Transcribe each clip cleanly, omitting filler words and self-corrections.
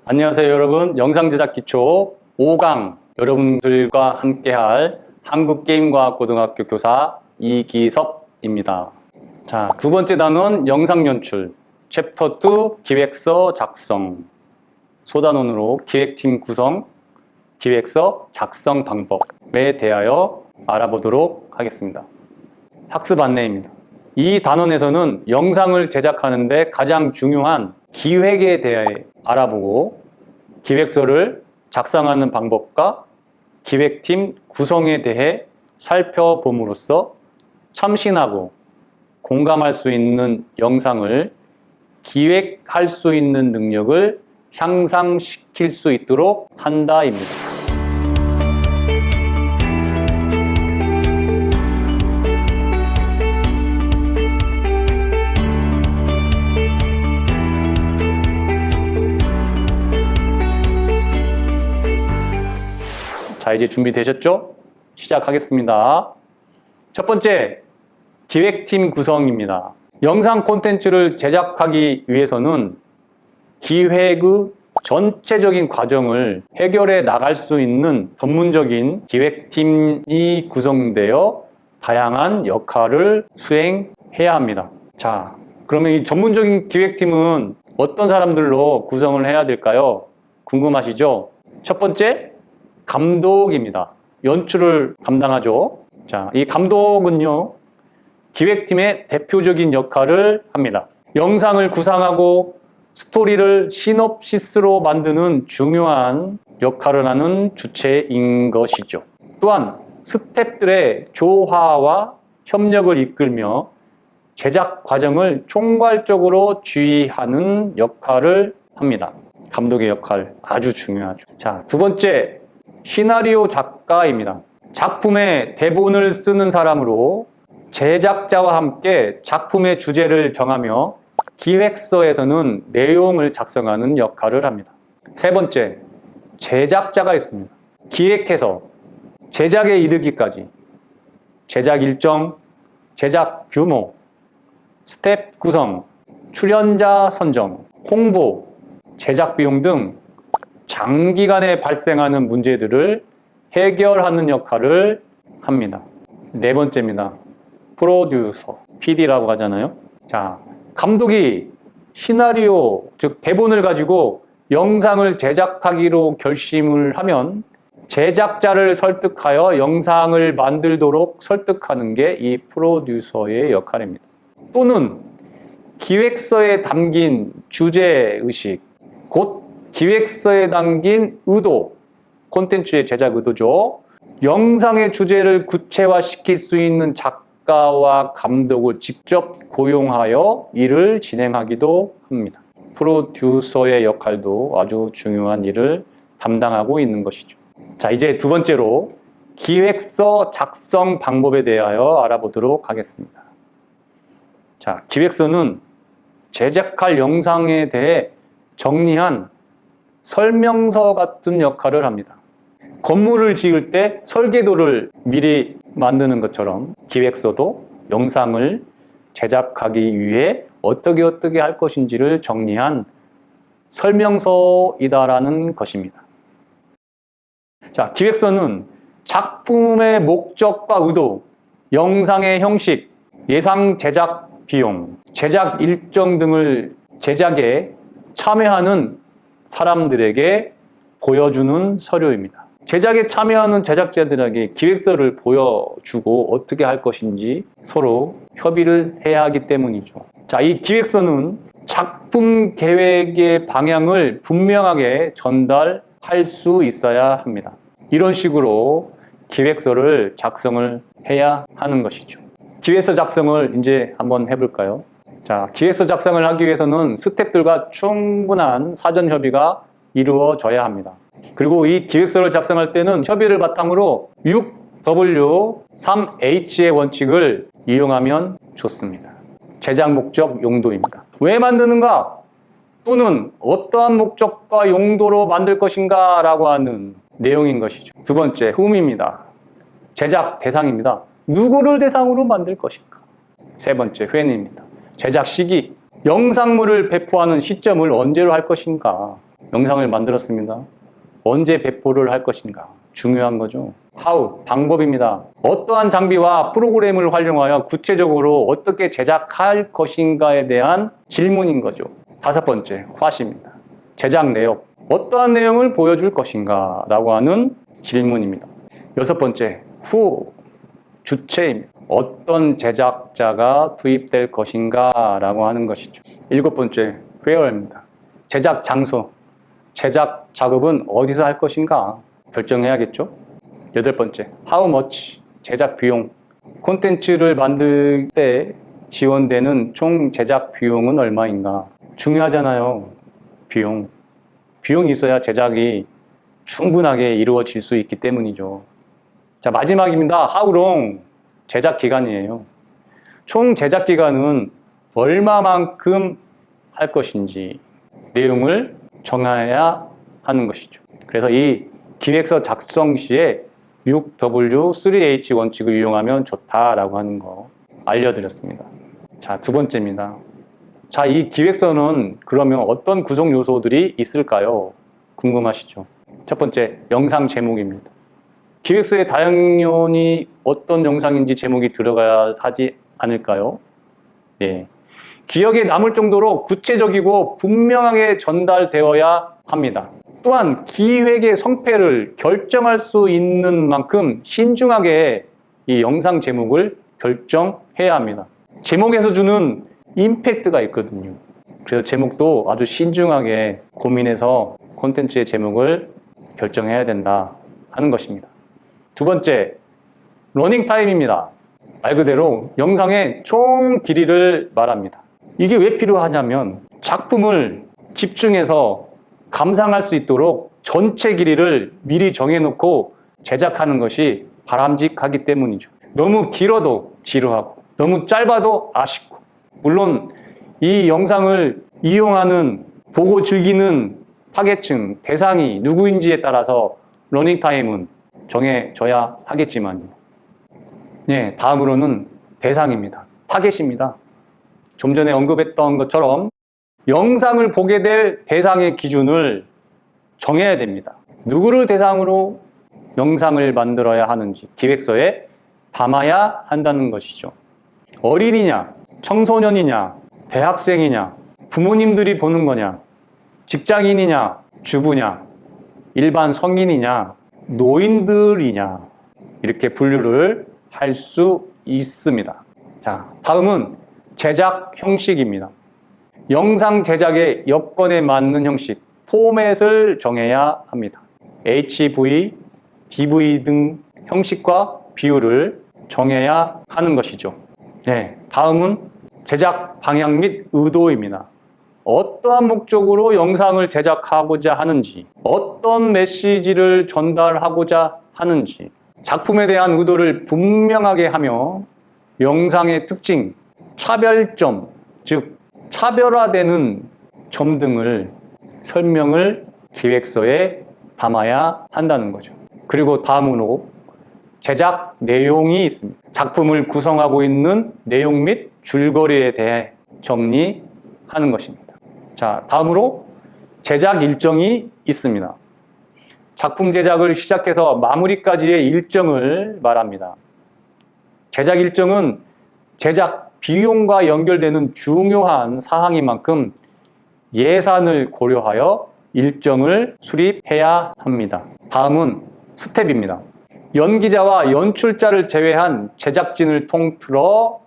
안녕하세요 여러분. 영상 제작 기초 5강 여러분들과 함께할 한국게임과학고등학교 교사 이기섭입니다. 자, 두 번째 단원 영상 연출 챕터 2 기획서 작성 소단원으로 기획팀 구성 기획서 작성 방법에 대하여 알아보도록 하겠습니다. 학습 안내입니다. 이 단원에서는 영상을 제작하는데 가장 중요한 기획에 대해 알아보고 기획서를 작성하는 방법과 기획팀 구성에 대해 살펴봄으로써 참신하고 공감할 수 있는 영상을 기획할 수 있는 능력을 향상시킬 수 있도록 한다입니다. 자, 이제 준비되셨죠? 시작하겠습니다. 첫 번째, 기획팀 구성입니다. 영상 콘텐츠를 제작하기 위해서는 기획의 전체적인 과정을 해결해 나갈 수 있는 전문적인 기획팀이 구성되어 다양한 역할을 수행해야 합니다. 자, 그러면 이 전문적인 기획팀은 어떤 사람들로 구성을 해야 될까요? 궁금하시죠? 첫 번째, 감독입니다. 연출을 담당하죠. 자, 이 감독은요, 기획팀의 대표적인 역할을 합니다. 영상을 구상하고 스토리를 시놉시스로 만드는 중요한 역할을 하는 주체인 것이죠. 또한 스태프들의 조화와 협력을 이끌며 제작 과정을 총괄적으로 지휘하는 역할을 합니다. 감독의 역할 아주 중요하죠. 자, 두 번째, 시나리오 작가입니다. 작품의 대본을 쓰는 사람으로 제작자와 함께 작품의 주제를 정하며 기획서에서는 내용을 작성하는 역할을 합니다. 세 번째, 제작자가 있습니다. 기획해서 제작에 이르기까지 제작 일정, 제작 규모, 스텝 구성, 출연자 선정, 홍보, 제작 비용 등 장기간에 발생하는 문제들을 해결하는 역할을 합니다. 네 번째입니다. 프로듀서, PD라고 하잖아요. 자, 감독이 시나리오, 즉 대본을 가지고 영상을 제작하기로 결심을 하면 제작자를 설득하여 영상을 만들도록 설득하는 게 이 프로듀서의 역할입니다. 또는 기획서에 담긴 주제의식, 곧 기획서에 담긴 의도, 콘텐츠의 제작 의도죠. 영상의 주제를 구체화시킬 수 있는 작가와 감독을 직접 고용하여 일을 진행하기도 합니다. 프로듀서의 역할도 아주 중요한 일을 담당하고 있는 것이죠. 자, 이제 두 번째로 기획서 작성 방법에 대하여 알아보도록 하겠습니다. 자, 기획서는 제작할 영상에 대해 정리한 설명서 같은 역할을 합니다. 건물을 지을 때 설계도를 미리 만드는 것처럼 기획서도 영상을 제작하기 위해 어떻게 할 것인지를 정리한 설명서이다라는 것입니다. 자, 기획서는 작품의 목적과 의도, 영상의 형식, 예상 제작 비용, 제작 일정 등을 제작에 참여하는 사람들에게 보여주는 서류입니다. 제작에 참여하는 제작자들에게 기획서를 보여주고 어떻게 할 것인지 서로 협의를 해야 하기 때문이죠. 자, 이 기획서는 작품 계획의 방향을 분명하게 전달할 수 있어야 합니다. 이런 식으로 기획서를 작성을 해야 하는 것이죠. 기획서 작성을 이제 한번 해볼까요? 자, 기획서 작성을 하기 위해서는 스태프들과 충분한 사전 협의가 이루어져야 합니다. 그리고 이 기획서를 작성할 때는 협의를 바탕으로 6W3H의 원칙을 이용하면 좋습니다. 제작 목적, 용도입니다. 왜 만드는가? 또는 어떠한 목적과 용도로 만들 것인가? 라고 하는 내용인 것이죠. 두 번째, whom입니다. 제작 대상입니다. 누구를 대상으로 만들 것인가? 세 번째, when입니다. 제작 시기, 영상물을 배포하는 시점을 언제로 할 것인가? 영상을 만들었습니다. 언제 배포를 할 것인가? 중요한 거죠. How, 방법입니다. 어떠한 장비와 프로그램을 활용하여 구체적으로 어떻게 제작할 것인가에 대한 질문인 거죠. 5번째, What입니다. 제작 내역, 어떠한 내용을 보여줄 것인가 라고 하는 질문입니다. 6번째, Who, 주체입니다. 어떤 제작자가 투입될 것인가 라고 하는 것이죠. 7번째, Where입니다. 제작 장소, 제작 작업은 어디서 할 것인가 결정해야겠죠. 8번째, How much, 제작 비용, 콘텐츠를 만들 때 지원되는 총 제작 비용은 얼마인가. 중요하잖아요. 비용이 있어야 제작이 충분하게 이루어질 수 있기 때문이죠. 자, 마지막입니다. How long, 제작 기간이에요. 총 제작 기간은 얼마만큼 할 것인지 내용을 정해야 하는 것이죠. 그래서 이 기획서 작성 시에 6W3H 원칙을 이용하면 좋다라고 하는 거 알려드렸습니다. 자, 2번째입니다. 자, 이 기획서는 그러면 어떤 구성 요소들이 있을까요? 궁금하시죠? 첫 번째, 영상 제목입니다. 기획서에 당연히 어떤 영상인지 제목이 들어가야 하지 않을까요? 네. 기억에 남을 정도로 구체적이고 분명하게 전달되어야 합니다. 또한 기획의 성패를 결정할 수 있는 만큼 신중하게 이 영상 제목을 결정해야 합니다. 제목에서 주는 임팩트가 있거든요. 그래서 제목도 아주 신중하게 고민해서 콘텐츠의 제목을 결정해야 된다 하는 것입니다. 2번째, 러닝 타임입니다. 말 그대로 영상의 총 길이를 말합니다. 이게 왜 필요하냐면 작품을 집중해서 감상할 수 있도록 전체 길이를 미리 정해놓고 제작하는 것이 바람직하기 때문이죠. 너무 길어도 지루하고 너무 짧아도 아쉽고, 물론 이 영상을 이용하는, 보고 즐기는 타겟층, 대상이 누구인지에 따라서 러닝타임은 정해져야 하겠지만요. 네, 다음으로는 대상입니다. 타겟입니다. 좀 전에 언급했던 것처럼 영상을 보게 될 대상의 기준을 정해야 됩니다. 누구를 대상으로 영상을 만들어야 하는지 기획서에 담아야 한다는 것이죠. 어린이냐, 청소년이냐, 대학생이냐, 부모님들이 보는 거냐, 직장인이냐, 주부냐, 일반 성인이냐, 노인들이냐, 이렇게 분류를 할 수 있습니다. 자, 다음은 제작 형식입니다. 영상 제작의 여건에 맞는 형식, 포맷을 정해야 합니다. HV, DV 등 형식과 비율을 정해야 하는 것이죠. 네, 다음은 제작 방향 및 의도입니다. 어떠한 목적으로 영상을 제작하고자 하는지, 어떤 메시지를 전달하고자 하는지, 작품에 대한 의도를 분명하게 하며 영상의 특징, 차별점, 즉 차별화되는 점 등을 설명을 기획서에 담아야 한다는 거죠. 그리고 다음으로 제작 내용이 있습니다. 작품을 구성하고 있는 내용 및 줄거리에 대해 정리하는 것입니다. 자, 다음으로 제작 일정이 있습니다. 작품 제작을 시작해서 마무리까지의 일정을 말합니다. 제작 일정은 제작 비용과 연결되는 중요한 사항인 만큼 예산을 고려하여 일정을 수립해야 합니다. 다음은 스텝입니다. 연기자와 연출자를 제외한 제작진을 통틀어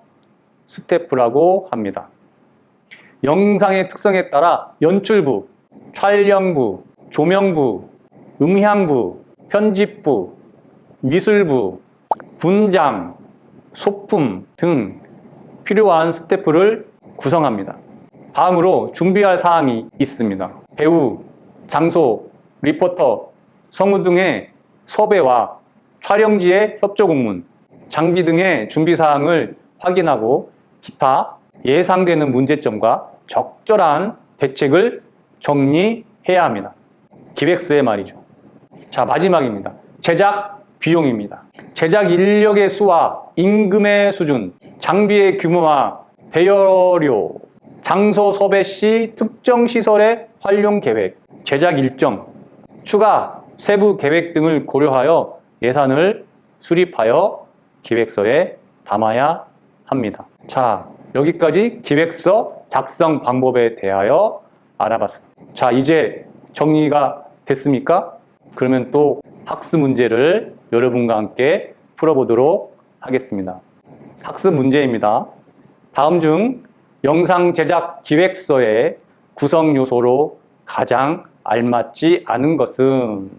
스태프라고 합니다. 영상의 특성에 따라 연출부, 촬영부, 조명부, 음향부, 편집부, 미술부, 분장, 소품 등 필요한 스태프를 구성합니다. 다음으로 준비할 사항이 있습니다. 배우, 장소, 리포터, 성우 등의 섭외와 촬영지의 협조 공문, 장비 등의 준비 사항을 확인하고 기타 예상되는 문제점과 적절한 대책을 정리해야 합니다. 기획서의 말이죠. 자, 마지막입니다. 제작 비용입니다. 제작 인력의 수와 임금의 수준, 장비의 규모와 대여료, 장소 섭외 시 특정 시설의 활용 계획, 제작 일정, 추가 세부 계획 등을 고려하여 예산을 수립하여 기획서에 담아야 합니다. 자, 여기까지 기획서 작성 방법에 대하여 알아봤습니다. 자, 이제 정리가 됐습니까? 그러면 또 학습 문제를 여러분과 함께 풀어보도록 하겠습니다. 학습 문제입니다. 다음 중 영상 제작 기획서의 구성 요소로 가장 알맞지 않은 것은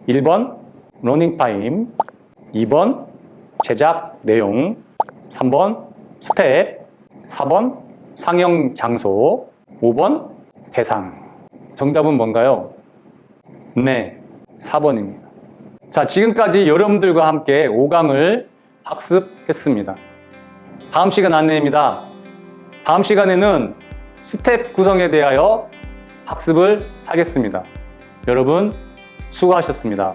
1번 러닝타임, 2번 제작 내용, 3번 스텝, 4번 상영 장소, 5번 대상. 정답은 뭔가요? 네, 4번입니다. 자, 지금까지 여러분들과 함께 5강을 학습했습니다. 다음 시간 안내입니다. 다음 시간에는 스텝 구성에 대하여 학습을 하겠습니다. 여러분 수고하셨습니다.